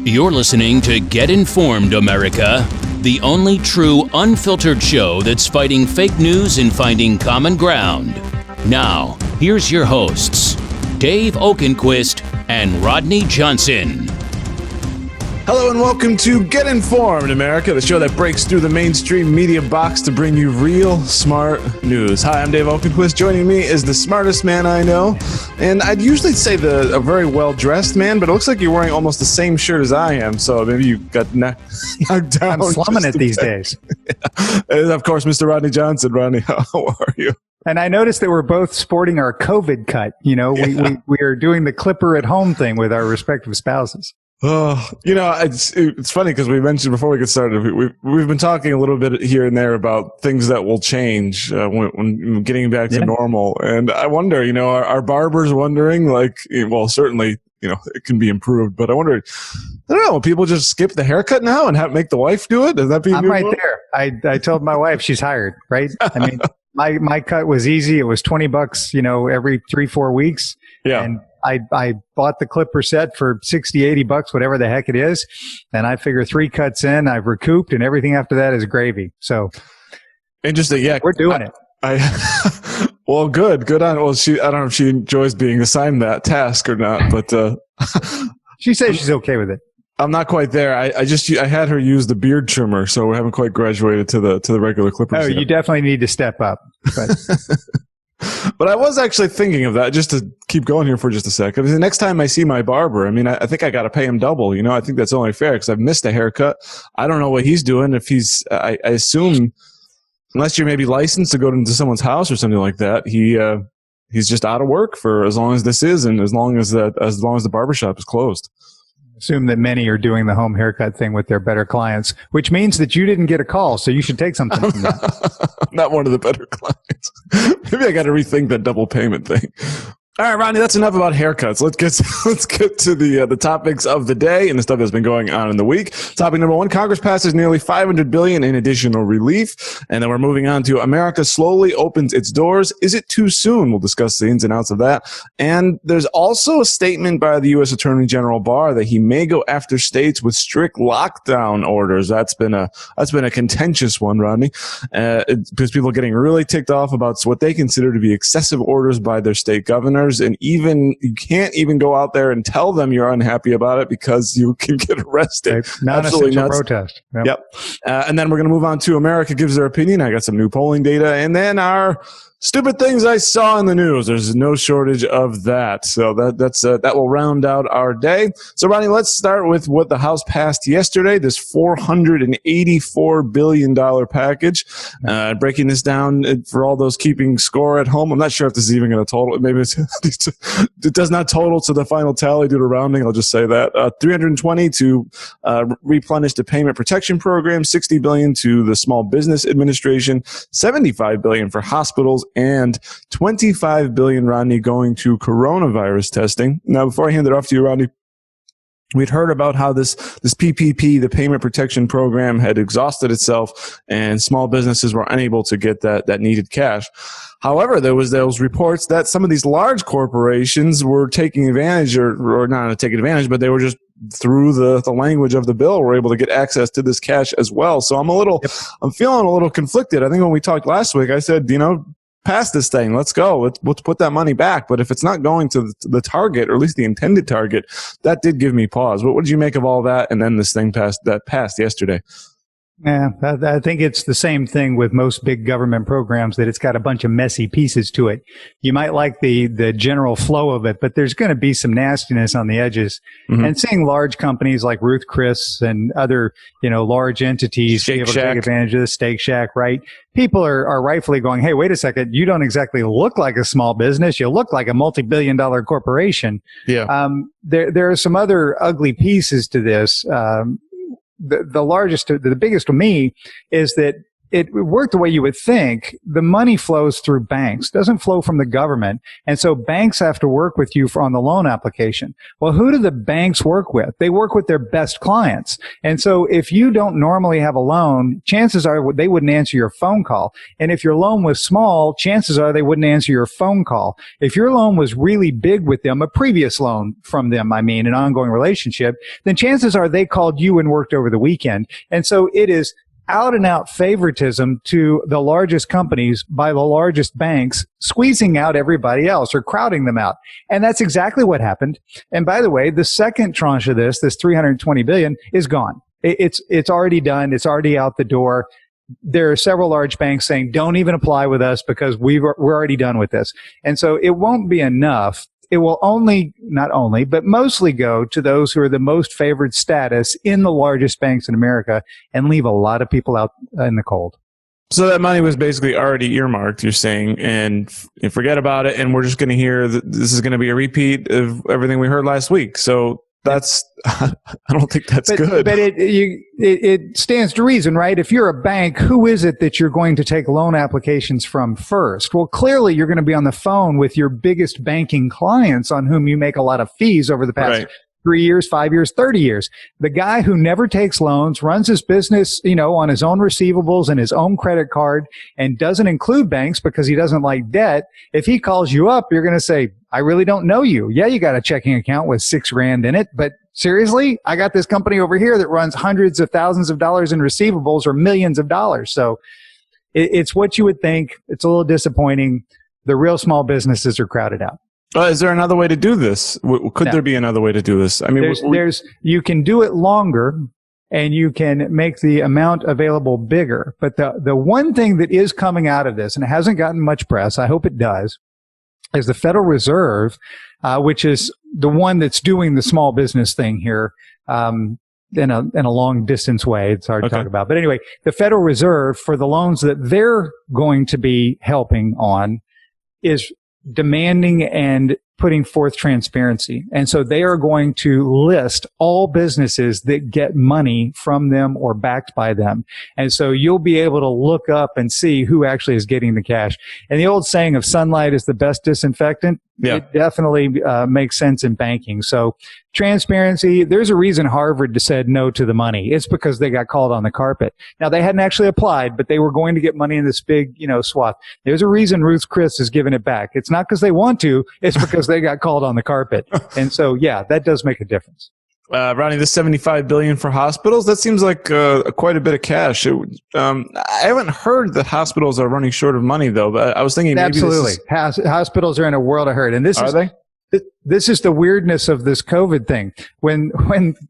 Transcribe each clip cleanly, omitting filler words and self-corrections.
You're listening to Get Informed, America, the only true unfiltered show that's fighting fake news and finding common ground. Now, here's your hosts, Dave Oakenquist and Rodney Johnson. Hello and welcome to Get Informed, America, the show that breaks through the mainstream media box to bring you real smart news. Hi, I'm Dave Oakenquist. Joining me is the smartest man I know, and I'd usually say a very well-dressed man, but it looks like you're wearing almost the same shirt as I am, so maybe you got knocked down. I'm slumming it these days. Yeah. And of course, Mr. Rodney Johnson. Rodney, how are you? And I noticed that we're both sporting our COVID cut. You know, we are doing the Clipper at home thing with our respective spouses. Oh, you know, it's funny because we mentioned before we get started, we've been talking a little bit here and there about things that will change when getting back to normal. And I wonder, you know, are barbers wondering, like, well, certainly, you know, it can be improved, but I wonder, I don't know, people just skip the haircut now and make the wife do it? Does that be? I'm right there. I told my wife she's hired, right? I mean, my cut was easy. It was $20, you know, every 3-4 weeks. Yeah. And I bought the Clipper set for $60-$80, whatever the heck it is. And I figure 3 cuts in, I've recouped, and everything after that is gravy. So interesting. Yeah. We're doing it. Well, good on. Well, I don't know if she enjoys being assigned that task or not, but, she says she's okay with it. I'm not quite there. I had her use the beard trimmer, so we haven't quite graduated to the regular clippers. Oh, yet. You definitely need to step up. But. But I was actually thinking of that, just to keep going here for just a second. The next time I see my barber, I mean, I think I got to pay him double. You know, I think that's only fair because I've missed a haircut. I don't know what he's doing. If I assume, unless you're maybe licensed to go into someone's house or something like that, he's just out of work for as long as this is, and as long as the barbershop is closed. Assume that many are doing the home haircut thing with their better clients, which means that you didn't get a call, so you should take something from that. Not one of the better clients. Maybe I got to rethink that double payment thing. All right, Rodney, that's enough about haircuts. Let's get to the topics of the day and the stuff that's been going on in the week. Topic number 1, Congress passes nearly $500 billion in additional relief. And then we're moving on to America slowly opens its doors. Is it too soon? We'll discuss the ins and outs of that. And there's also a statement by the U.S. Attorney General Barr that he may go after states with strict lockdown orders. That's been a contentious one, Rodney, because people are getting really ticked off about what they consider to be excessive orders by their state governors. And even you can't even go out there and tell them you're unhappy about it because you can get arrested. Absolutely nuts. Protest. Yep. And then we're going to move on to America Gives Their Opinion. I got some new polling data, and then our stupid things I saw in the news. There's no shortage of that. So that will round out our day. So, Ronnie, let's start with what the House passed yesterday, this $484 billion package. Breaking this down for all those keeping score at home. I'm not sure if this is even going to total. Maybe it does not total to the final tally due to rounding. I'll just say that. $320 to replenish the Payment Protection Program, $60 billion to the Small Business Administration, $75 billion for hospitals, and $25 billion, Rodney, going to coronavirus testing. Now, before I hand it off to you, Rodney, we'd heard about how this PPP, the Payment Protection Program, had exhausted itself and small businesses were unable to get that needed cash. However, there was those reports that some of these large corporations were taking advantage, or not taking advantage, but they were just through the language of the bill were able to get access to this cash as well. So I'm feeling a little conflicted. I think when we talked last week, I said, you know, pass this thing. Let's go. Let's put that money back. But if it's not going to the target, or at least the intended target, that did give me pause. What did you make of all that? And then this thing passed yesterday. Yeah, I think it's the same thing with most big government programs, that it's got a bunch of messy pieces to it. You might like the general flow of it, but there's going to be some nastiness on the edges. Mm-hmm. And seeing large companies like Ruth Chris and other, you know, large entities be able to take advantage of the Steak Shack, right? People are rightfully going, hey, wait a second, you don't exactly look like a small business. You look like a multi-billion-dollar corporation. Yeah. There are some other ugly pieces to this. The biggest to me is that it worked the way you would think. The money flows through banks, doesn't flow from the government. And so banks have to work with you on the loan application. Well, who do the banks work with? They work with their best clients. And so if you don't normally have a loan, chances are they wouldn't answer your phone call. And if your loan was small, chances are they wouldn't answer your phone call. If your loan was really big with them, a previous loan from them, I mean, an ongoing relationship, then chances are they called you and worked over the weekend. And so it is out and out favoritism to the largest companies by the largest banks, squeezing out everybody else or crowding them out. And that's exactly what happened. And by the way, the second tranche of this 320 billion is gone. It's already done. It's already out the door. There are several large banks saying, don't even apply with us because we're already done with this. And so it won't be enough. It will not only, but mostly go to those who are the most favored status in the largest banks in America and leave a lot of people out in the cold. So that money was basically already earmarked, you're saying, and forget about it. And we're just going to hear that this is going to be a repeat of everything we heard last week. So that's, I don't think that's good. But it stands to reason, right? If you're a bank, who is it that you're going to take loan applications from first? Well, clearly you're going to be on the phone with your biggest banking clients on whom you make a lot of fees over the past 3 years, 5 years, 30 years. The guy who never takes loans, runs his business, on his own receivables and his own credit card and doesn't include banks because he doesn't like debt. If he calls you up, you're going to say, I really don't know you. Yeah, you got a checking account with $6,000 in it, but seriously, I got this company over here that runs hundreds of thousands of dollars in receivables or millions of dollars. So it's what you would think. It's a little disappointing. The real small businesses are crowded out. Is there another way to do this? Could there be another way to do this? I mean, you can do it longer and you can make the amount available bigger. But the one thing that is coming out of this, and it hasn't gotten much press, I hope it does, is the Federal Reserve, which is the one that's doing the small business thing here, in a long distance way. It's hard to talk about. But anyway, the Federal Reserve, for the loans that they're going to be helping on, is demanding and putting forth transparency. And so they are going to list all businesses that get money from them or backed by them. And so you'll be able to look up and see who actually is getting the cash. And the old saying of sunlight is the best disinfectant, it definitely makes sense in banking. So transparency, there's a reason Harvard said no to the money. It's because they got called on the carpet. Now, they hadn't actually applied, but they were going to get money in this big, swath. There's a reason Ruth Chris is giving it back. It's not because they want to. It's because they got called on the carpet. And so, yeah, that does make a difference. Rodney, the $75 billion for hospitals, that seems like quite a bit of cash. I haven't heard that hospitals are running short of money, though. But I was thinking maybe hospitals are in a world of hurt. And this is the weirdness of this COVID thing. When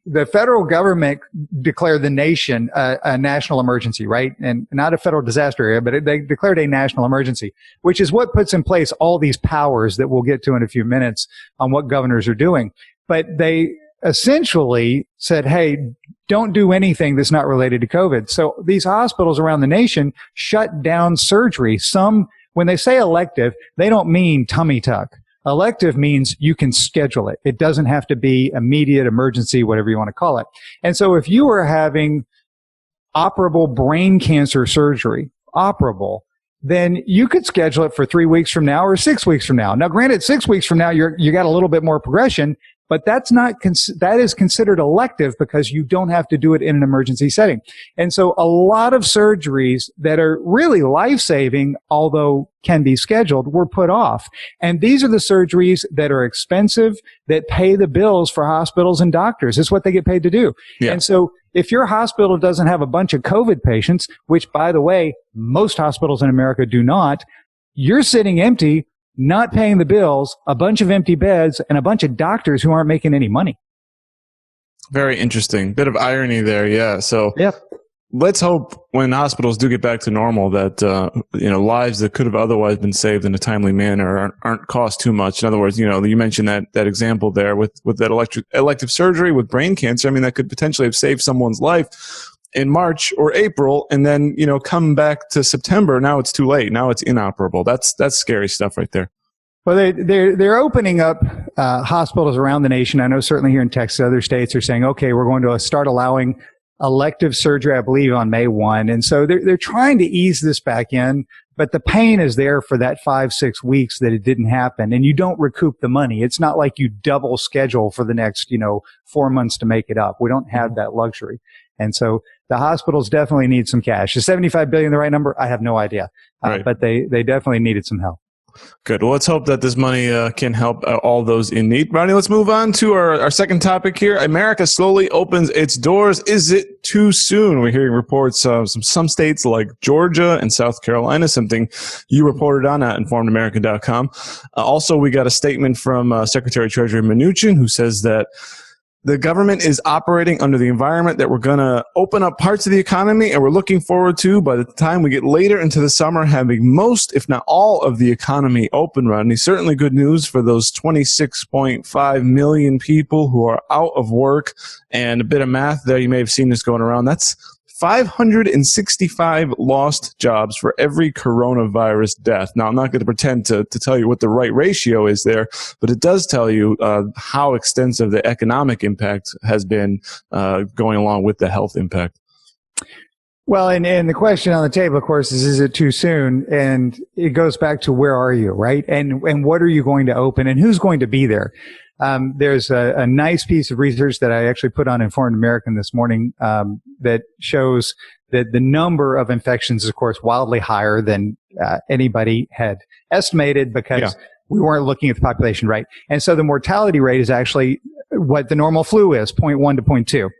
the federal government declared the nation a national emergency, right? And not a federal disaster area, but they declared a national emergency, which is what puts in place all these powers that we'll get to in a few minutes on what governors are doing. But they essentially said, hey, don't do anything that's not related to COVID. So these hospitals around the nation shut down surgery. When they say elective, they don't mean tummy tuck. Elective means you can schedule it. It doesn't have to be immediate, emergency, whatever you want to call it. And so if you are having operable brain cancer surgery, then you could schedule it for 3 weeks from now or 6 weeks from now. Now, granted, 6 weeks from now, you got a little bit more progression, but that is considered elective because you don't have to do it in an emergency setting. And so a lot of surgeries that are really life-saving, although can be scheduled, were put off. And these are the surgeries that are expensive, that pay the bills for hospitals and doctors. It's what they get paid to do. Yeah. And so if your hospital doesn't have a bunch of COVID patients, which, by the way, most hospitals in America do not, you're sitting empty, not paying the bills, a bunch of empty beds, and a bunch of doctors who aren't making any money. Very interesting. Bit of irony there, yeah. So let's hope when hospitals do get back to normal that lives that could have otherwise been saved in a timely manner aren't cost too much. In other words, you mentioned that example there with that elective surgery with brain cancer. I mean, that could potentially have saved someone's life in March or April, and then, come back to September. Now it's too late. Now it's inoperable. That's scary stuff right there. Well, they're opening up hospitals around the nation. I know certainly here in Texas, other states are saying, okay, we're going to start allowing elective surgery, I believe, on May 1. And so they're trying to ease this back in, but the pain is there for that 5-6 weeks that it didn't happen. And you don't recoup the money. It's not like you double schedule for the next, 4 months to make it up. We don't have that luxury. And so the hospitals definitely need some cash. Is $75 billion the right number? I have no idea. Right. But they definitely needed some help. Good. Well, let's hope that this money can help all those in need. Rodney, let's move on to our second topic here. America slowly opens its doors. Is it too soon? We're hearing reports of some states like Georgia and South Carolina, something you reported on at informedamerica.com. Also, we got a statement from Secretary Treasury Mnuchin, who says that the government is operating under the environment that we're going to open up parts of the economy, and we're looking forward to, by the time we get later into the summer, having most, if not all, of the economy open, Rodney. Certainly good news for those 26.5 million people who are out of work. And a bit of math there, you may have seen this going around. That's 565 lost jobs for every coronavirus death. Now, I'm not going to pretend to tell you what the right ratio is there, but it does tell you how extensive the economic impact has been going along with the health impact. Well, and the question on the table, of course, is it too soon? And it goes back to where are you, right? And what are you going to open and who's going to be there? There's a nice piece of research that I actually put on Informed American this morning that shows that the number of infections is, of course, wildly higher than anybody had estimated because we weren't looking at the population right. And so the mortality rate is actually what the normal flu is, 0.1 to 0.2.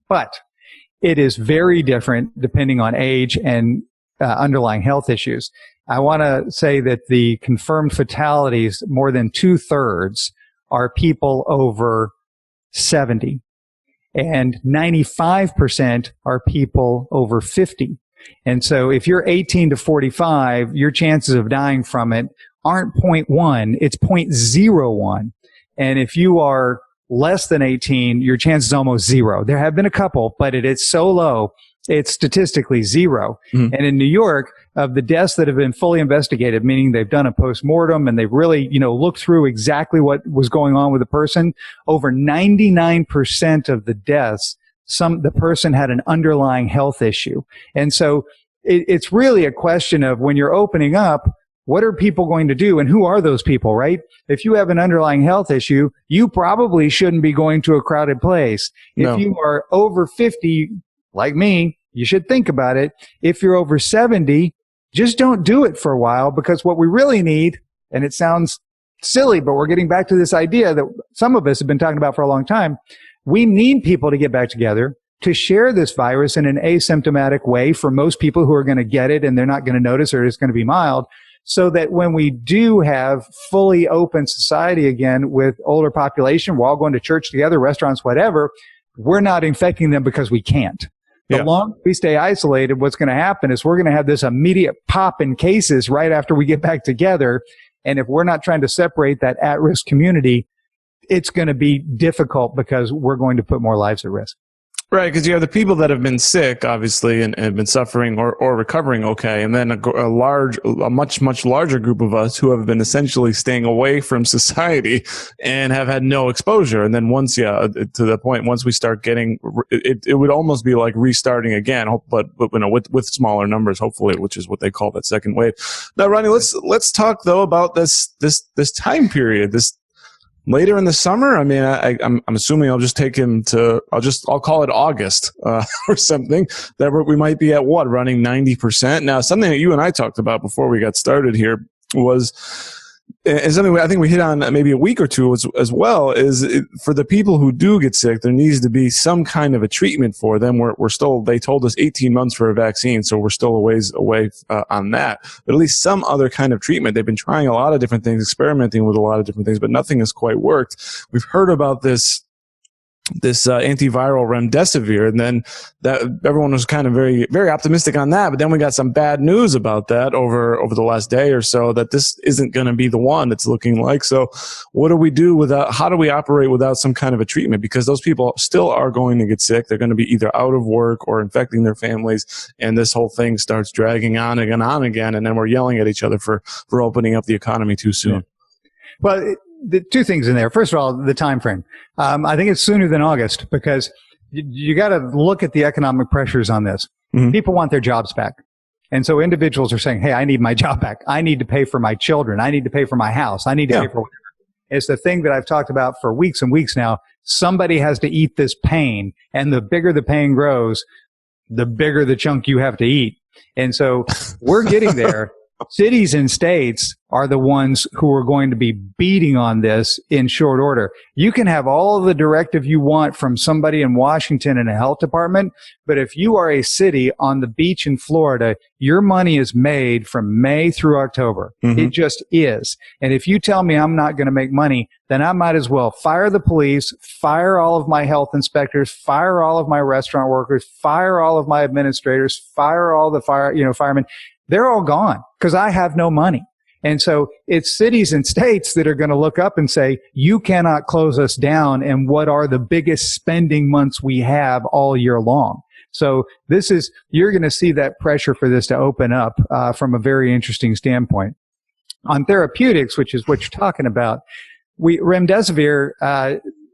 But it is very different depending on age and underlying health issues. I want to say that the confirmed fatalities, more than 2/3 are people over 70, and 95% are people over 50. And so if you're 18 to 45, your chances of dying from it aren't 0.1, it's 0.01. And if you are less than 18, your chance is almost zero. There have been a couple, but it is so low, it's statistically zero. Mm-hmm. And in New York, of the deaths that have been fully investigated, meaning they've done a postmortem and they've really, looked through exactly what was going on with the person, over 99% of the deaths, the person had an underlying health issue. And so it's really a question of when you're opening up, what are people going to do and who are those people, right? If you have an underlying health issue, you probably shouldn't be going to a crowded place. No. If you are over 50, like me, you should think about it. If you're over 70, just don't do it for a while, because what we really need, and it sounds silly, but we're getting back to this idea that some of us have been talking about for a long time. We need people to get back together to share this virus in an asymptomatic way for most people who are going to get it and they're not going to notice, or it's going to be mild, so that when we do have fully open society again with older population, we're all going to church together, restaurants, whatever, we're not infecting them because we can't. The longer we stay isolated, what's going to happen is we're going to have this immediate pop in cases right after we get back together. And if we're not trying to separate that at-risk community, it's going to be difficult because we're going to put more lives at risk. Right, because you have the people that have been sick, obviously, and have been suffering or recovering okay, and then a much larger group of us who have been essentially staying away from society and have had no exposure. And then once, to the point, once we start getting, it would almost be like restarting again, but with smaller numbers, hopefully, which is what they call that second wave. Now, Rodney, let's talk though about this time period, this. Later in the summer, I mean, I'm assuming I'll just take him to, I'll call it August, or something, that we might be at running 90%. Now, something that you and I talked about before we got started here was, and something I think we hit on maybe a week or two as well, is for the people who do get sick, there needs to be some kind of a treatment for them. We're still, they told us 18 months for a vaccine, so we're still a ways away on that. But at least some other kind of treatment. They've been trying a lot of different things, experimenting with a lot of different things, but nothing has quite worked. We've heard about this antiviral remdesivir, and then that everyone was kind of very, very optimistic on that. But then we got some bad news about that over the last day or so, that this isn't going to be the one it's looking like. So what do we do without, how do we operate without some kind of a treatment? Because those people still are going to get sick. They're going to be either out of work or infecting their families. And this whole thing starts dragging on again. And then we're yelling at each other for opening up the economy too soon. Yeah. Well, the two things in there. First of all, the time frame. I think it's sooner than August, because you got to look at the economic pressures on this. Mm-hmm. People want their jobs back. And so individuals are saying, hey, I need my job back. I need to pay for my children. I need to pay for my house. I need to pay for whatever. It's the thing that I've talked about for weeks and weeks now. Somebody has to eat this pain. And the bigger the pain grows, the bigger the chunk you have to eat. And so we're getting there. Cities and states are the ones who are going to be beating on this in short order. You can have all of the directive you want from somebody in Washington in a health department, but if you are a city on the beach in Florida, your money is made from May through October. Mm-hmm. It just is. And if you tell me I'm not going to make money, then I might as well fire the police, fire all of my health inspectors, fire all of my restaurant workers, fire all of my administrators, fire all the firemen. They're all gone because I have no money. And so it's cities and states that are going to look up and say, you cannot close us down. And what are the biggest spending months we have all year long? So you're going to see that pressure for this to open up from a very interesting standpoint. On therapeutics, which is what you're talking about, remdesivir,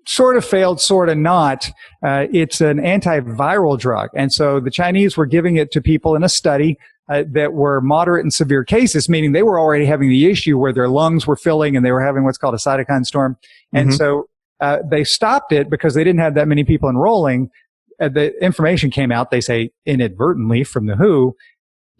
sort of failed, sort of not. It's an antiviral drug. And so the Chinese were giving it to people in a study that were moderate and severe cases, meaning they were already having the issue where their lungs were filling and they were having what's called a cytokine storm. And so they stopped it because they didn't have that many people enrolling. The information came out, they say inadvertently from the WHO.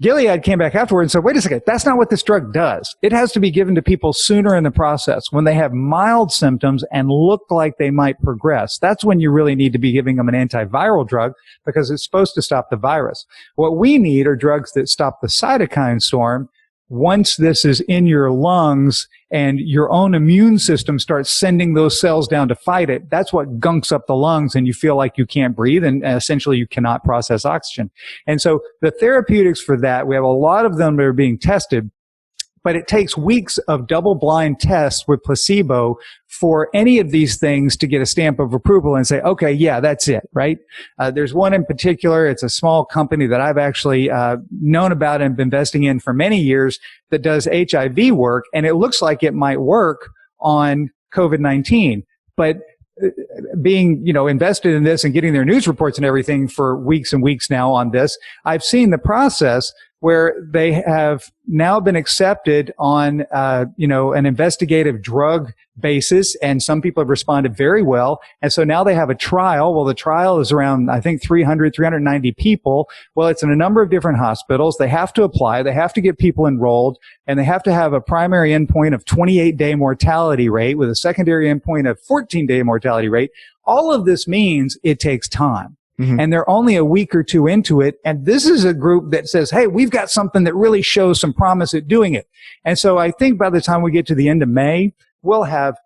Gilead came back afterward and said, wait a second, that's not what this drug does. It has to be given to people sooner in the process when they have mild symptoms and look like they might progress. That's when you really need to be giving them an antiviral drug because it's supposed to stop the virus. What we need are drugs that stop the cytokine storm. Once this is in your lungs and your own immune system starts sending those cells down to fight it, that's what gunks up the lungs and you feel like you can't breathe and essentially you cannot process oxygen. And so the therapeutics for that, we have a lot of them that are being tested, but it takes weeks of double-blind tests with placebo for any of these things to get a stamp of approval and say, okay, yeah, that's it, right? There's one in particular. It's a small company that I've actually known about and been investing in for many years that does HIV work, and it looks like it might work on COVID-19. But being, invested in this and getting their news reports and everything for weeks and weeks now on this, I've seen the process where they have now been accepted on, an investigative drug basis, and some people have responded very well. And so now they have a trial. Well, the trial is around, I think, 390 people. Well, it's in a number of different hospitals. They have to apply. They have to get people enrolled, and they have to have a primary endpoint of 28-day mortality rate with a secondary endpoint of 14-day mortality rate. All of this means it takes time. Mm-hmm. And they're only a week or two into it. And this is a group that says, hey, we've got something that really shows some promise at doing it. And so I think by the time we get to the end of May, we'll have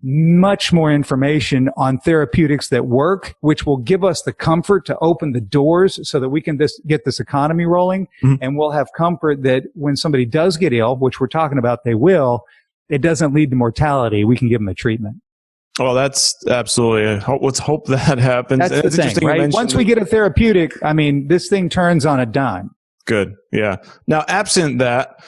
much more information on therapeutics that work, which will give us the comfort to open the doors so that we can get this economy rolling. Mm-hmm. And we'll have comfort that when somebody does get ill, which we're talking about they will, it doesn't lead to mortality. We can give them a treatment. Well, that's absolutely. Let's hope that happens. That's the thing, right? Once we get a therapeutic, this thing turns on a dime. Good. Yeah. Now, absent that,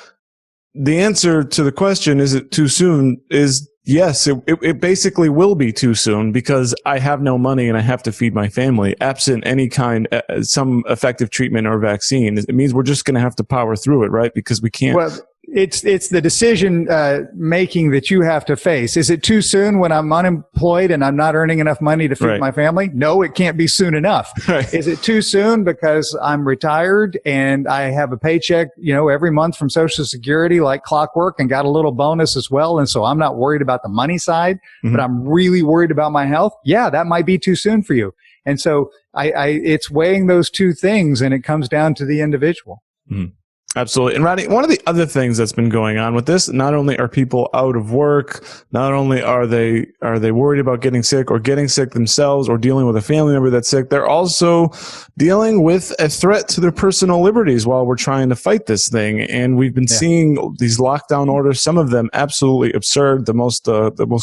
the answer to the question, is it too soon, is yes, it basically will be too soon because I have no money and I have to feed my family. Absent any kind, some effective treatment or vaccine, it means we're just going to have to power through it, right? Because we can't. Well, it's the decision making that you have to face. Is it too soon when I'm unemployed and I'm not earning enough money to feed my family? No, it can't be soon enough. Right. Is it too soon because I'm retired and I have a paycheck, every month from Social Security like clockwork and got a little bonus as well, and so I'm not worried about the money side, but I'm really worried about my health? Yeah, that might be too soon for you. And so it's weighing those two things, and it comes down to the individual. Mm-hmm. Absolutely. And Rodney, one of the other things that's been going on with this, not only are people out of work, not only are they worried about getting sick or getting sick themselves or dealing with a family member that's sick, they're also dealing with a threat to their personal liberties while we're trying to fight this thing. And we've been seeing these lockdown orders, some of them absolutely absurd. The most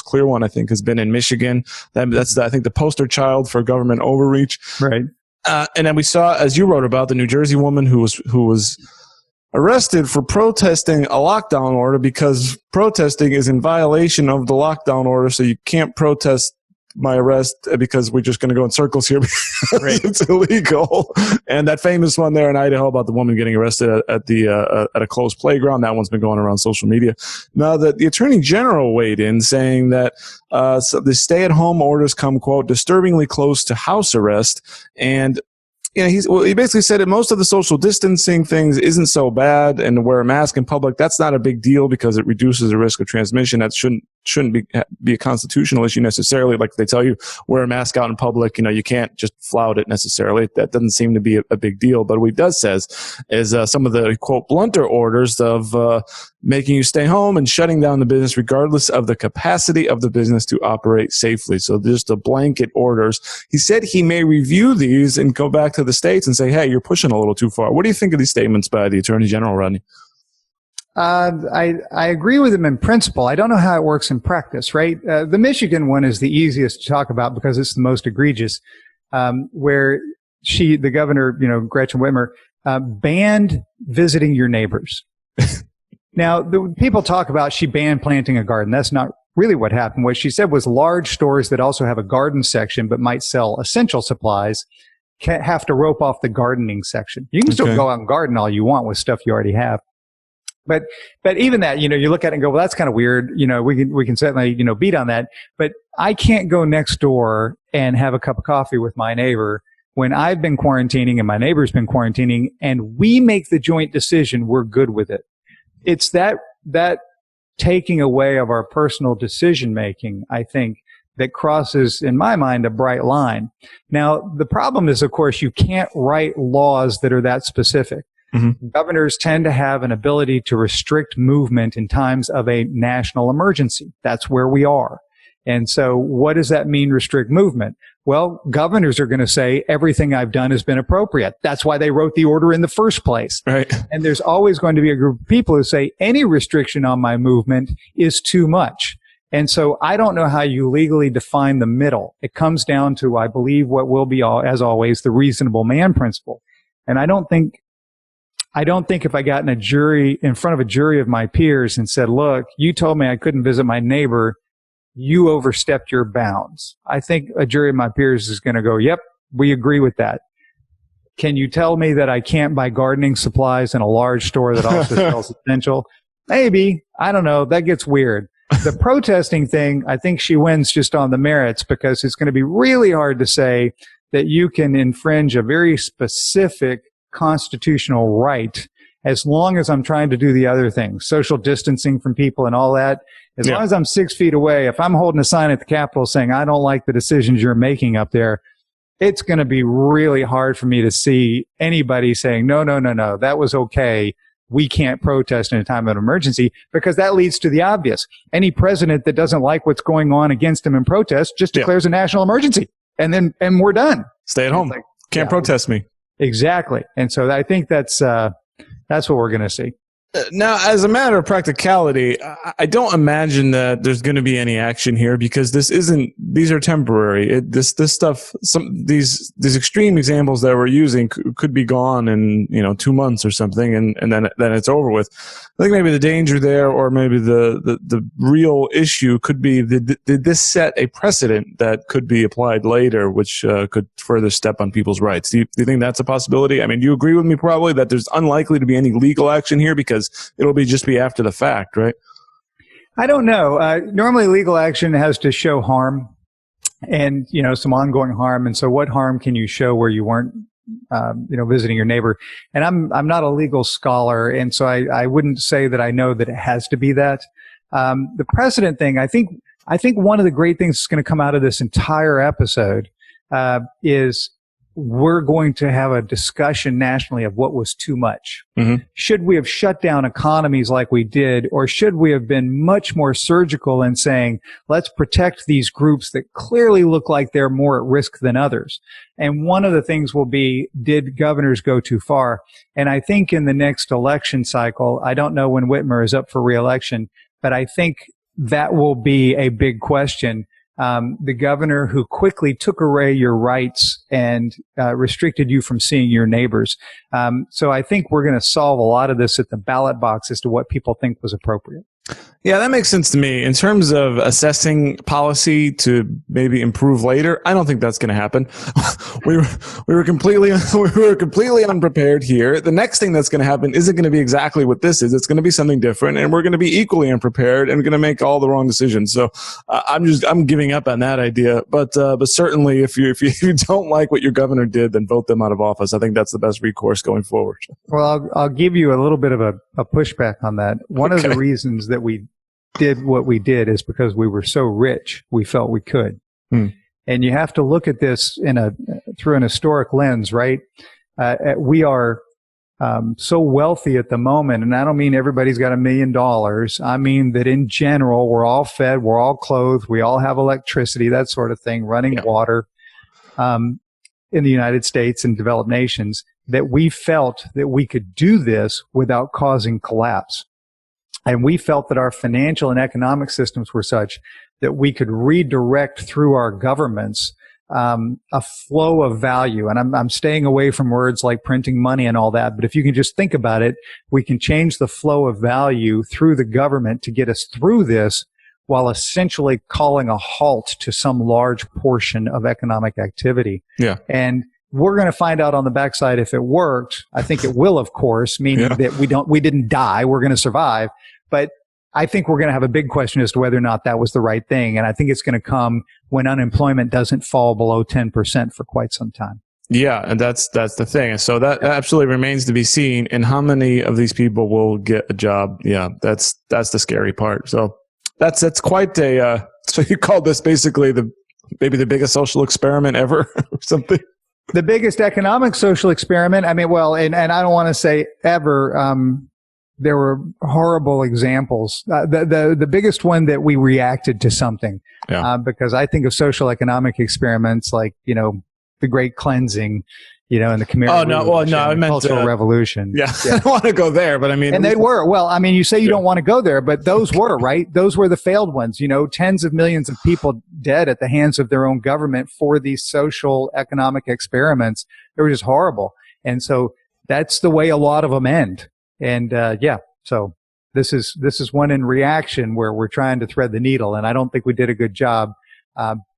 clear one, I think, has been in Michigan. That's I think the poster child for government overreach. Right. And then we saw, as you wrote about, the New Jersey woman who was arrested for protesting a lockdown order because protesting is in violation of the lockdown order. So you can't protest my arrest because we're just going to go in circles here because Right. it's illegal. And that famous one there in Idaho about the woman getting arrested at a closed playground, that one's been going around social media. Now, the Attorney General weighed in saying that so the stay-at-home orders come, quote, disturbingly close to house arrest. And he basically said that most of the social distancing things isn't so bad, and to wear a mask in public, that's not a big deal because it reduces the risk of transmission. That shouldn't be a constitutional issue necessarily. Like they tell you, wear a mask out in public, you can't just flout it necessarily. That doesn't seem to be a big deal. But what he does says is some of the, quote, blunter orders of making you stay home and shutting down the business regardless of the capacity of the business to operate safely. So just the blanket orders. He said he may review these and go back to the states and say, hey, you're pushing a little too far. What do you think of these statements by the Attorney General, Rodney? I agree with him in principle. I don't know how it works in practice, right? The Michigan one is the easiest to talk about because it's the most egregious, where the governor, Gretchen Whitmer, banned visiting your neighbors. Now, people talk about she banned planting a garden. That's not really what happened. What she said was large stores that also have a garden section but might sell essential supplies can't have to rope off the gardening section. You can still go out and garden all you want with stuff you already have. But even that, you look at it and go, well, that's kind of weird. We can certainly, beat on that. But I can't go next door and have a cup of coffee with my neighbor when I've been quarantining and my neighbor's been quarantining, and we make the joint decision we're good with it. It's that taking away of our personal decision making, I think, that crosses, in my mind, a bright line. Now, the problem is, of course, you can't write laws that are that specific. Mm-hmm. Governors tend to have an ability to restrict movement in times of a national emergency. That's where we are. And so what does that mean, restrict movement? Well, governors are going to say everything I've done has been appropriate. That's why they wrote the order in the first place. Right. And there's always going to be a group of people who say any restriction on my movement is too much. And so I don't know how you legally define the middle. It comes down to, I believe, what will be, as always, the reasonable man principle. And I don't think if I got in front of a jury of my peers and said, look, you told me I couldn't visit my neighbor, you overstepped your bounds. I think a jury of my peers is going to go, yep, we agree with that. Can you tell me that I can't buy gardening supplies in a large store that also sells essential? Maybe. I don't know. That gets weird. The protesting thing, I think she wins just on the merits because it's going to be really hard to say that you can infringe a very specific constitutional right as long as I'm trying to do the other things, social distancing from people and all that. As long as I'm 6 feet away, if I'm holding a sign at the Capitol saying, I don't like the decisions you're making up there, it's going to be really hard for me to see anybody saying, no, that was okay. We can't protest in a time of emergency, because that leads to the obvious. Any president that doesn't like what's going on against him in protest just declares a national emergency, and we're done. Stay at home. Like, can't protest me. Exactly. And so I think that's what we're going to see. Now, as a matter of practicality, I don't imagine that there's going to be any action here because these are temporary. This stuff, these extreme examples that we're using could be gone in, 2 months or something, and then it's over with. I think maybe the danger there, or maybe the real issue could be, did this set a precedent that could be applied later, which could further step on people's rights? Do you think that's a possibility? I mean, do you agree with me probably that there's unlikely to be any legal action here because it'll just be after the fact, right? I don't know. Normally legal action has to show harm and, some ongoing harm. And so what harm can you show where you weren't, visiting your neighbor? And I'm not a legal scholar. And so I wouldn't say that I know that it has to be that. The precedent thing, I think one of the great things that's going to come out of this entire episode, is we're going to have a discussion nationally of what was too much. Mm-hmm. Should we have shut down economies like we did, or should we have been much more surgical in saying, let's protect these groups that clearly look like they're more at risk than others? And one of the things will be, did governors go too far? And I think in the next election cycle, I don't know when Whitmer is up for re-election, but I think that will be a big question. The governor who quickly took away your rights and restricted you from seeing your neighbors. So I think we're going to solve a lot of this at the ballot box as to what people think was appropriate. Yeah, that makes sense to me. In terms of assessing policy to maybe improve later, I don't think that's going to happen. we were completely unprepared here. The next thing that's going to happen isn't going to be exactly what this is. It's going to be something different, and we're going to be equally unprepared and going to make all the wrong decisions. So I'm giving up on that idea. But certainly, if you don't like what your governor did, then vote them out of office. I think that's the best recourse going forward. Well, I'll give you a little bit of a pushback on that. One of the reasons that we did what we did is because we were so rich, we felt we could. And you have to look at this through an historic lens, right? We are so wealthy at the moment, and I don't mean everybody's got $1 million. I mean that in general, we're all fed, we're all clothed, we all have electricity, that sort of thing, running water in the United States and developed nations, that we felt that we could do this without causing collapse. And we felt that our financial and economic systems were such that we could redirect through our governments a flow of value. And I'm staying away from words like printing money and all that. But if you can just think about it, we can change the flow of value through the government to get us through this while essentially calling a halt to some large portion of economic activity. Yeah. And we're going to find out on the backside if it worked. I think it will, of course, meaning that we didn't die. We're going to survive. But I think we're going to have a big question as to whether or not that was the right thing. And I think it's going to come when unemployment doesn't fall below 10% for quite some time. Yeah, and that's the thing. So that absolutely remains to be seen. And how many of these people will get a job? Yeah, that's the scary part. So that's quite a. So you call this basically maybe the biggest social experiment ever or something? The biggest economic social experiment. I mean, well, and I don't want to say ever. There were horrible examples. The biggest one that we reacted to something, because I think of social economic experiments like, the Great Cleansing, and the Khmer I meant Cultural Revolution. Yeah, I don't want to go there, but I mean, and they were. Well, I mean, you say you don't want to go there, but those were right. Those were the failed ones. Tens of millions of people dead at the hands of their own government for these social economic experiments. They were just horrible, and so that's the way a lot of them end. And so this is one in reaction where we're trying to thread the needle, and I don't think we did a good job.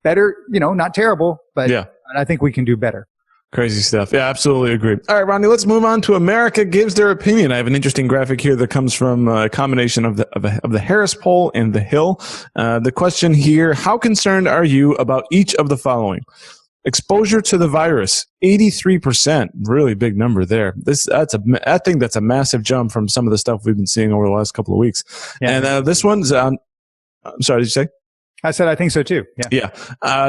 Better, not terrible, but I think we can do better. Crazy stuff. Yeah, absolutely agree. All right, Rodney, let's move on to America Gives Their Opinion. I have an interesting graphic here that comes from a combination of the Harris poll and the Hill. The question here: how concerned are you about each of the following? Exposure to the virus, 83%, really big number there. I think that's a massive jump from some of the stuff we've been seeing over the last couple of weeks. Yeah. And this one's I'm sorry, did you say? I said I think so too. Yeah.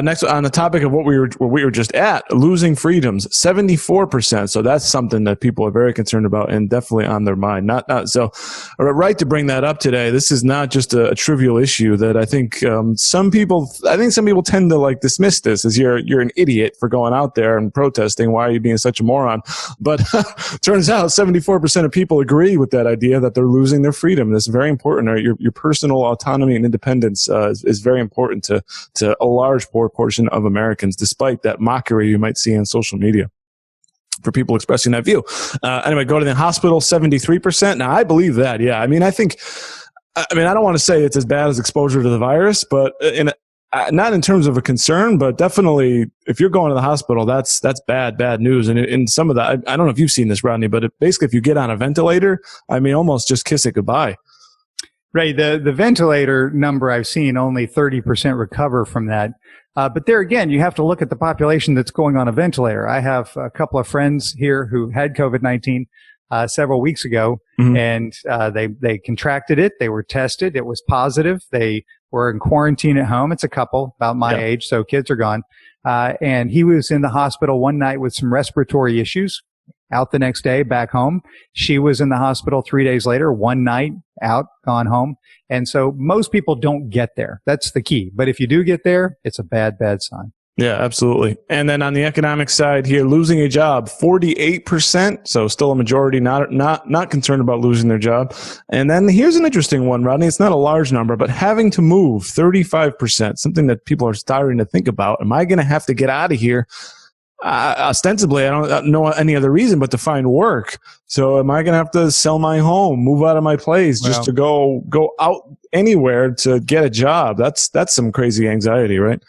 Next, on the topic of what we were just at, losing freedoms, 74%. So that's something that people are very concerned about and definitely on their mind. So right to bring that up today. This is not just a trivial issue that I think some people tend to dismiss this as you're an idiot for going out there and protesting. Why are you being such a moron? But turns out 74% of people agree with that idea that they're losing their freedom. That's very important. Your personal autonomy and independence is very important to a large portion of Americans, despite that mockery you might see on social media for people expressing that view. Anyway, go to the hospital, 73%. Now, I believe that. Yeah. I don't want to say it's as bad as exposure to the virus, but not in terms of a concern, but definitely if you're going to the hospital, that's bad news. And in some of that, I don't know if you've seen this, Rodney, but basically if you get on a ventilator, almost just kiss it goodbye. Right. The ventilator number I've seen, only 30% recover from that. But there again, you have to look at the population that's going on a ventilator. I have a couple of friends here who had COVID-19 several weeks ago, and they contracted it. They were tested. It was positive. They were in quarantine at home. It's a couple about my age, so kids are gone. And he was in the hospital one night with some respiratory issues. Out the next day, back home. She was in the hospital 3 days later, one night, out, gone home. And so most people don't get there. That's the key. But if you do get there, it's a bad sign. Yeah, absolutely. And then on the economic side here, losing a job, 48%. So still a majority not concerned about losing their job. And then here's an interesting one, Rodney. It's not a large number, but having to move, 35%, something that people are starting to think about. Am I going to have to get out of here? ostensibly, I don't know any other reason but to find work. So am I going to have to sell my home, move out of my place just to go out anywhere to get a job? That's some crazy anxiety, right?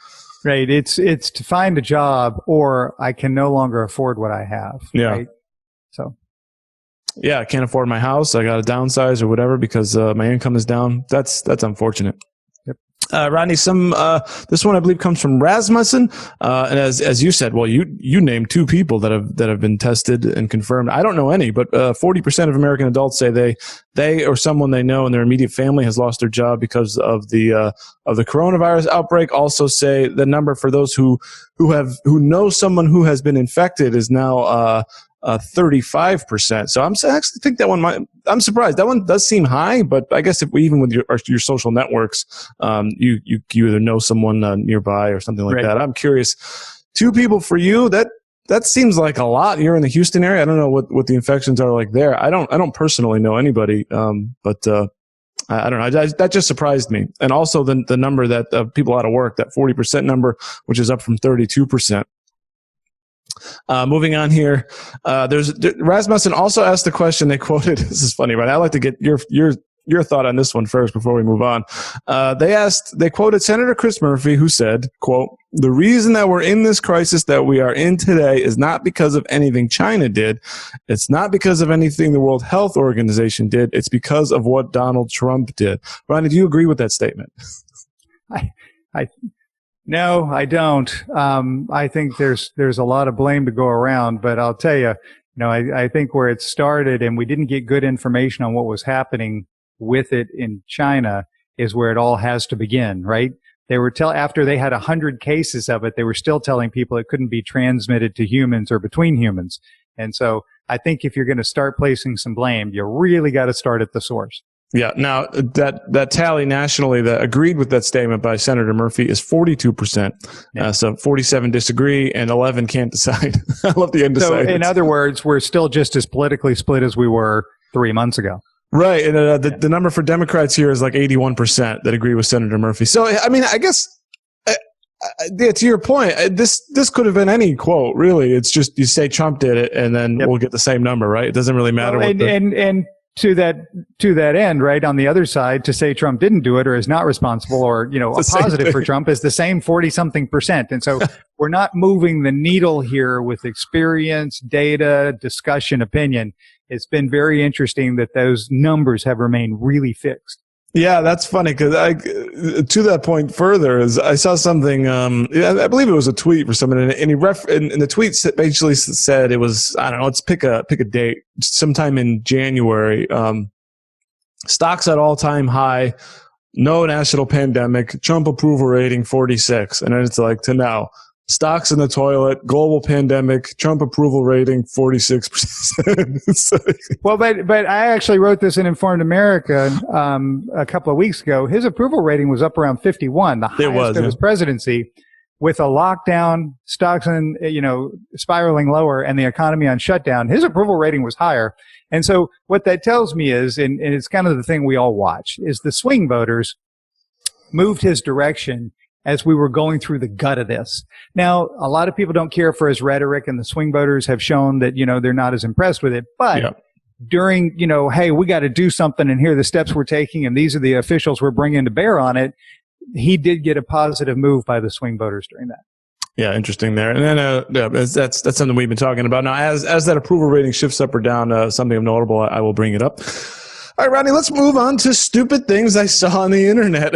Right. It's to find a job, or I can no longer afford what I have. Yeah. Right? So. Yeah, I can't afford my house. I got to downsize or whatever because my income is down. That's unfortunate. Yep. Rodney, this one I believe comes from Rasmussen, and as you said, well, you named two people that have been tested and confirmed. I don't know any, but 40% of American adults say they or someone they know in their immediate family has lost their job because of the coronavirus outbreak. Also, say the number for those who know someone who has been infected is now 35%. So I actually think that one I'm surprised. That one does seem high, but I guess even with your social networks, you either know someone nearby or something like that. I'm curious. Two people for you, that seems like a lot. You're in the Houston area. I don't know what the infections are like there. I don't personally know anybody, but I don't know. That just surprised me. And also the number that people out of work, that 40% number, which is up from 32%. Moving on here, Rasmussen also asked the question. They quoted. This is funny, right? I'd like to get your thought on this one first before we move on. They quoted Senator Chris Murphy, who said, quote, "The reason that we're in this crisis that we are in today is not because of anything China did. It's not because of anything the World Health Organization did. It's because of what Donald Trump did." Ronnie, do you agree with that statement? No, I don't. I think there's a lot of blame to go around, but I'll tell you, I think where it started and we didn't get good information on what was happening with it in China is where it all has to begin, right? They were after they had 100 cases of it, they were still telling people it couldn't be transmitted to humans or between humans. And so I think if you're going to start placing some blame, you really got to start at the source. Yeah. Now that tally nationally that agreed with that statement by Senator Murphy is 42%. So 47 disagree and 11 can't decide. I love the undecided. So in other words, we're still just as politically split as we were 3 months ago. Right. And the number for Democrats here is like 81% that agree with Senator Murphy. So, I mean, I guess, to your point, this could have been any quote, really. It's just you say Trump did it and then we'll get the same number, right? It doesn't really matter. And to that end, right, on the other side, to say Trump didn't do it or is not responsible or, a positive for Trump is the same 40-something%. And so we're not moving the needle here with experience, data, discussion, opinion. It's been very interesting that those numbers have remained really fixed. Yeah, that's funny because to that point further is I saw something. I believe it was a tweet for someone, and the tweet basically said it was, I don't know. Let's pick a date, sometime in January. Stocks at all time high, no national pandemic, Trump approval rating 46, and then it's like to now. Stocks in the toilet, global pandemic, Trump approval rating 46%. Well, but I actually wrote this in Informed America a couple of weeks ago. His approval rating was up around 51, the highest of his presidency, with a lockdown, stocks spiraling lower, and the economy on shutdown. His approval rating was higher. And so what that tells me is, and it's kind of the thing we all watch, is the swing voters moved his direction as we were going through the gut of this. Now, a lot of people don't care for his rhetoric, and the swing voters have shown that, they're not as impressed with it. But during, hey, we got to do something, and here are the steps we're taking, and these are the officials we're bringing to bear on it, he did get a positive move by the swing voters during that. Yeah, interesting there. And then that's something we've been talking about. Now, as that approval rating shifts up or down, something of notable, I will bring it up. All right, Rodney, let's move on to stupid things I saw on the internet.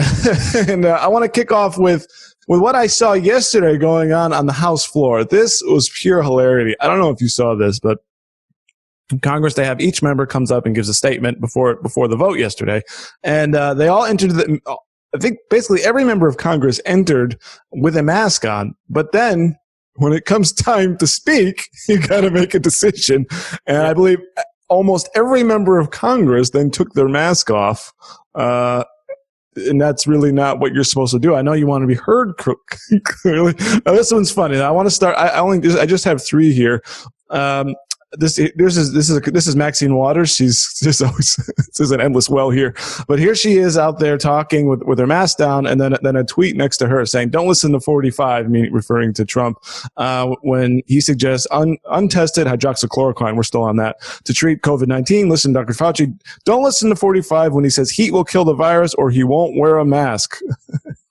And I want to kick off with what I saw yesterday going on the House floor. This was pure hilarity. I don't know if you saw this, but in Congress, they have each member comes up and gives a statement before the vote yesterday. And they all entered I think basically every member of Congress entered with a mask on. But then when it comes time to speak, you got to make a decision. And I believe almost every member of Congress then took their mask off, and that's really not what you're supposed to do. I know you want to be heard clearly. Now, this one's funny. I want to start. I just have three here. this is Maxine Waters. She's just always this is an endless well here, but here she is out there talking with her mask down, and then a tweet next to her saying, "Don't listen to 45," referring to Trump, when he suggests untested hydroxychloroquine. We're still on that to treat COVID-19. Listen, Dr. Fauci, don't listen to 45 when he says heat will kill the virus or he won't wear a mask.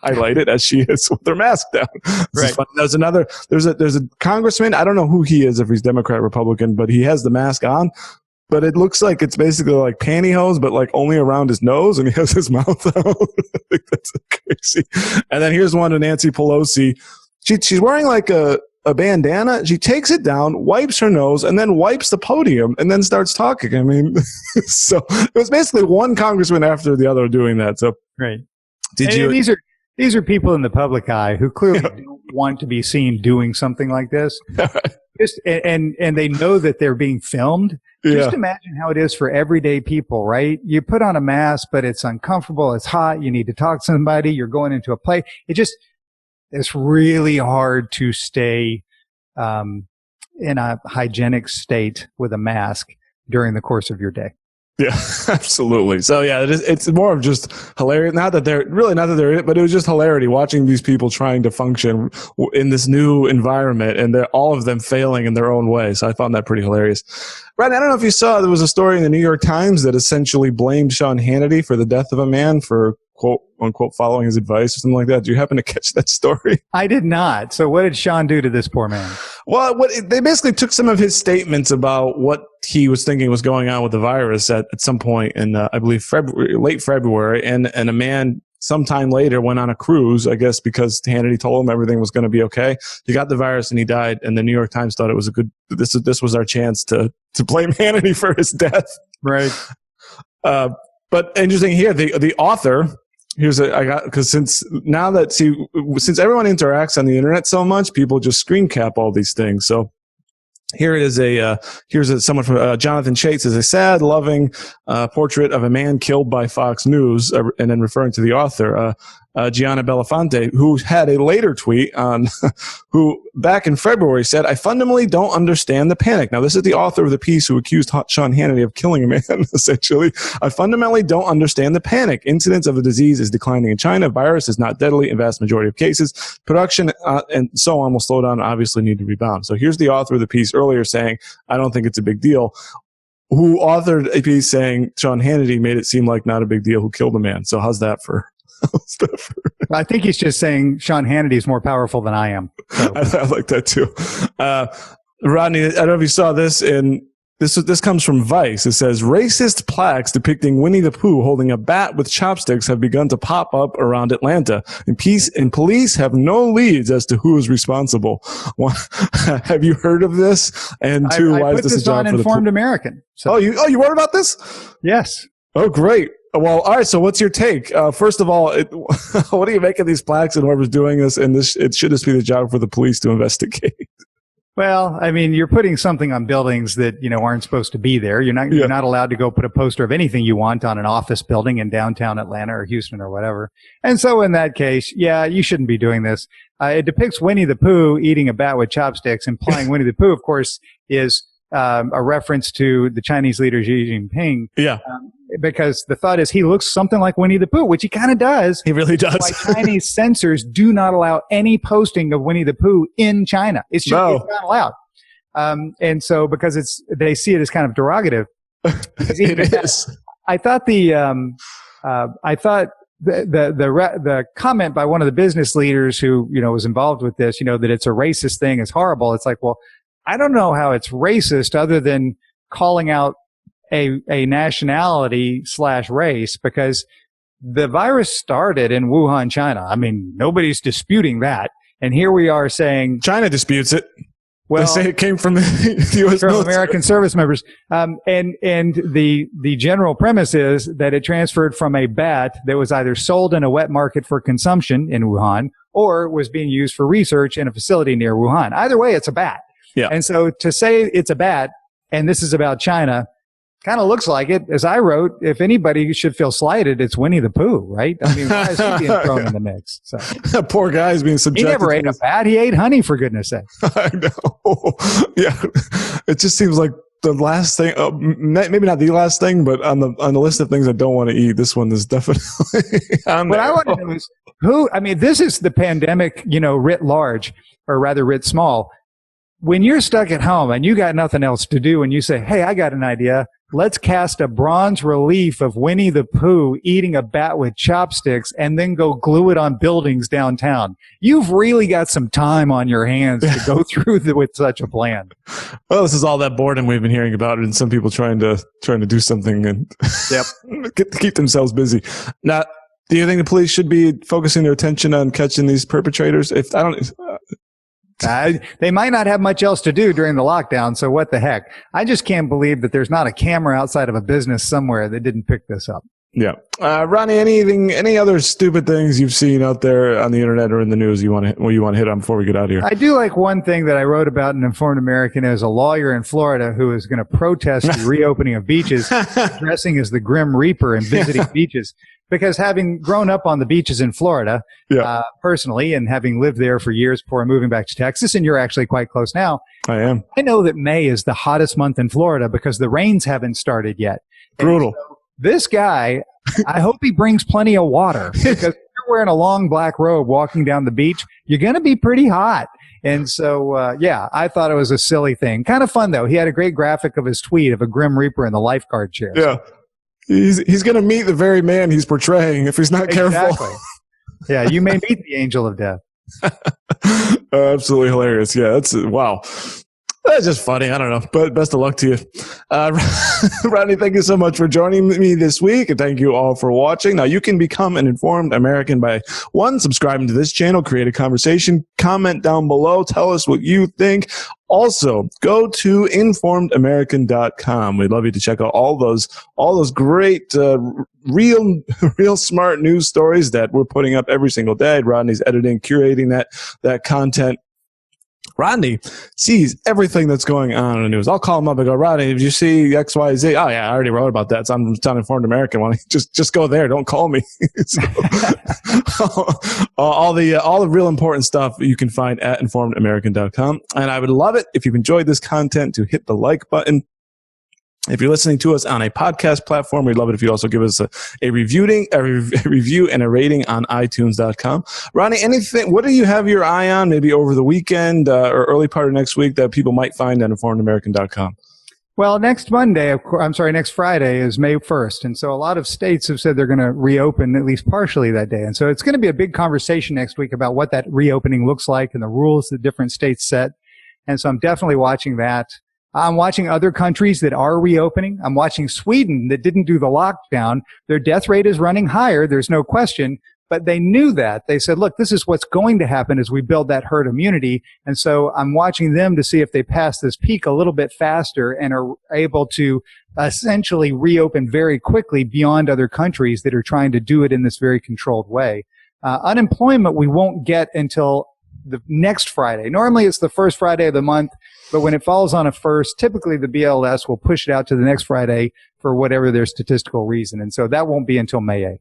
Highlighted as she is with her mask down. Right. There's a congressman. I don't know who he is, if he's Democrat, Republican, but he has the mask on. But it looks like it's basically like pantyhose, but like only around his nose, and he has his mouth out. I think that's crazy. And then here's one to Nancy Pelosi. She's wearing like a bandana. She takes it down, wipes her nose, and then wipes the podium, and then starts talking. I mean, so it was basically one congressman after the other doing that. So right. These are people in the public eye who clearly don't want to be seen doing something like this. And they know that they're being filmed. Just imagine how it is for everyday people, right? You put on a mask, but it's uncomfortable. It's hot. You need to talk to somebody. You're going into a place. It's really hard to stay in a hygienic state with a mask during the course of your day. Yeah, absolutely. So yeah, it's more of just hilarious. Not that they're in it, but it was just hilarity watching these people trying to function in this new environment, and they're all of them failing in their own way. So I found that pretty hilarious. Rodney, I don't know if you saw, there was a story in the New York Times that essentially blamed Sean Hannity for the death of a man for quote unquote following his advice or something like that. Do you happen to catch that story? I did not. So what did Sean do to this poor man? Well, they basically took some of his statements about what he was thinking was going on with the virus at some point in, I believe, late February. And a man sometime later went on a cruise, I guess, because Hannity told him everything was going to be okay. He got the virus and he died. And the New York Times thought it was this was our chance to blame Hannity for his death. Right. But interesting here, the author, since everyone interacts on the internet so much, people just screen cap all these things. So here it is. Someone from Jonathan Chait says, a sad, loving portrait of a man killed by Fox News, and then referring to the author, Gianna Belafonte, who had a later tweet on, who back in February said, "I fundamentally don't understand the panic." Now, this is the author of the piece who accused Sean Hannity of killing a man, essentially. "I fundamentally don't understand the panic. Incidence of the disease is declining in China. Virus is not deadly in vast majority of cases. Production and so on will slow down and obviously need to rebound." So here's the author of the piece earlier saying, "I don't think it's a big deal," who authored a piece saying Sean Hannity made it seem like not a big deal, who killed a man. So how's that for... I think he's just saying Sean Hannity is more powerful than I am. So. I like that too. Rodney, I don't know if you saw this this comes from Vice. It says, racist plaques depicting Winnie the Pooh holding a bat with chopsticks have begun to pop up around Atlanta. And police have no leads as to who is responsible. One, have you heard of this? And two, why is this a job for the Informed American? So. Oh, you wrote about this? Yes. Oh, great. Well, all right. So what's your take? First of all, what do you make of these plaques and whoever's doing this? And it should just be the job for the police to investigate. Well, I mean, you're putting something on buildings that, aren't supposed to be there. You're not allowed to go put a poster of anything you want on an office building in downtown Atlanta or Houston or whatever. And so in that case, yeah, you shouldn't be doing this. It depicts Winnie the Pooh eating a bat with chopsticks, implying Winnie the Pooh, of course, is a reference to the Chinese leader Xi Jinping. Yeah. Because the thought is he looks something like Winnie the Pooh, which he kind of does. He really does. That's why Chinese censors do not allow any posting of Winnie the Pooh in China. It's just it's not allowed. And so because they see it as kind of derogative. It is. I thought the comment by one of the business leaders who, was involved with this, that it's a racist thing is horrible. It's like, well, I don't know how it's racist other than calling out a nationality / race, because the virus started in Wuhan, China. I mean, nobody's disputing that. And here we are saying China disputes it. Well, they say it came from the U.S. from American service members. And the general premise is that it transferred from a bat that was either sold in a wet market for consumption in Wuhan or was being used for research in a facility near Wuhan. Either way, it's a bat. Yeah. And so to say it's a bat and this is about China kind of looks like it. As I wrote, if anybody should feel slighted, it's Winnie the Pooh, right? I mean, why is he being thrown in the mix? So. Poor guy's being subjected. He never ate a bat. He ate honey, for goodness sake. I know. Yeah. It just seems like the last thing, maybe not the last thing, but on the list of things I don't want to eat, this one is definitely on What there. I want to know is this is the pandemic, writ large, or rather writ small. When you're stuck at home and you got nothing else to do and you say, hey, I got an idea. Let's cast a bronze relief of Winnie the Pooh eating a bat with chopsticks and then go glue it on buildings downtown. You've really got some time on your hands to go through with such a plan. Well, this is all that boredom we've been hearing about, and some people trying to do something and keep themselves busy. Now, do you think the police should be focusing their attention on catching these perpetrators? They might not have much else to do during the lockdown, so what the heck? I just can't believe that there's not a camera outside of a business somewhere that didn't pick this up. Yeah. Rodney, any other stupid things you've seen out there on the internet or in the news you want to hit on before we get out of here? I do like one thing that I wrote about in Informed American as a lawyer in Florida who is going to protest the reopening of beaches, dressing as the Grim Reaper and visiting beaches. Because having grown up on the beaches in Florida, personally, and having lived there for years before moving back to Texas, and you're actually quite close now. I am. I know that May is the hottest month in Florida because the rains haven't started yet. Brutal. So this guy, I hope he brings plenty of water because if you're wearing a long black robe walking down the beach, you're going to be pretty hot. And so, I thought it was a silly thing. Kind of fun, though. He had a great graphic of his tweet of a Grim Reaper in the lifeguard chair. Yeah. He's going to meet the very man he's portraying if he's not careful. Yeah, you may meet the angel of death. Absolutely hilarious. Yeah, that's wow. That's just funny. I don't know, but best of luck to you. Rodney, thank you so much for joining me this week, and thank you all for watching. Now, you can become an informed American by, 1, subscribing to this channel, create a conversation, comment down below, tell us what you think. Also, go to informedamerican.com. We'd love you to check out all those great, real smart news stories that we're putting up every single day. Rodney's editing, curating that content. Rodney sees everything that's going on in the news. I'll call him up and go, Rodney, did you see X, Y, Z? Oh yeah, I already wrote about that. It's on Informed American. Why don't you just go there? Don't call me. all the real important stuff you can find at informedamerican.com. And I would love it if you've enjoyed this content to hit the like button. If you're listening to us on a podcast platform, we'd love it if you'd also give us a review and a rating on iTunes.com. Ronnie, what do you have your eye on maybe over the weekend or early part of next week that people might find on informedamerican.com? Well, next Friday is May 1st. And so a lot of states have said they're going to reopen at least partially that day. And so it's going to be a big conversation next week about what that reopening looks like and the rules that different states set. And so I'm definitely watching that. I'm watching other countries that are reopening. I'm watching Sweden that didn't do the lockdown. Their death rate is running higher. There's no question. But they knew that. They said, look, this is what's going to happen as we build that herd immunity. And so I'm watching them to see if they pass this peak a little bit faster and are able to essentially reopen very quickly beyond other countries that are trying to do it in this very controlled way. Unemployment we won't get until the next Friday. Normally it's the first Friday of the month, but when it falls on a first, typically the BLS will push it out to the next Friday for whatever their statistical reason. And so that won't be until May 8th.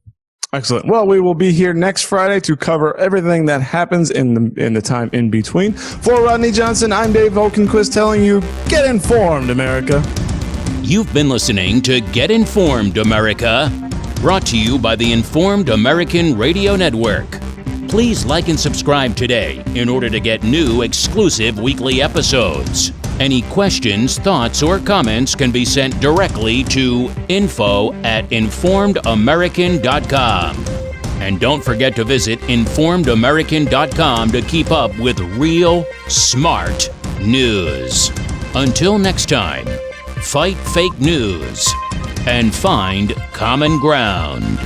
Excellent. Well, we will be here next Friday to cover everything that happens in the time in between. For Rodney Johnson, I'm Dave Volkenquist telling you, get informed, America. You've been listening to Get Informed, America, brought to you by the Informed American Radio Network. Please like and subscribe today in order to get new exclusive weekly episodes. Any questions, thoughts, or comments can be sent directly to info@informedamerican.com. And don't forget to visit informedamerican.com to keep up with real, smart news. Until next time, fight fake news and find common ground.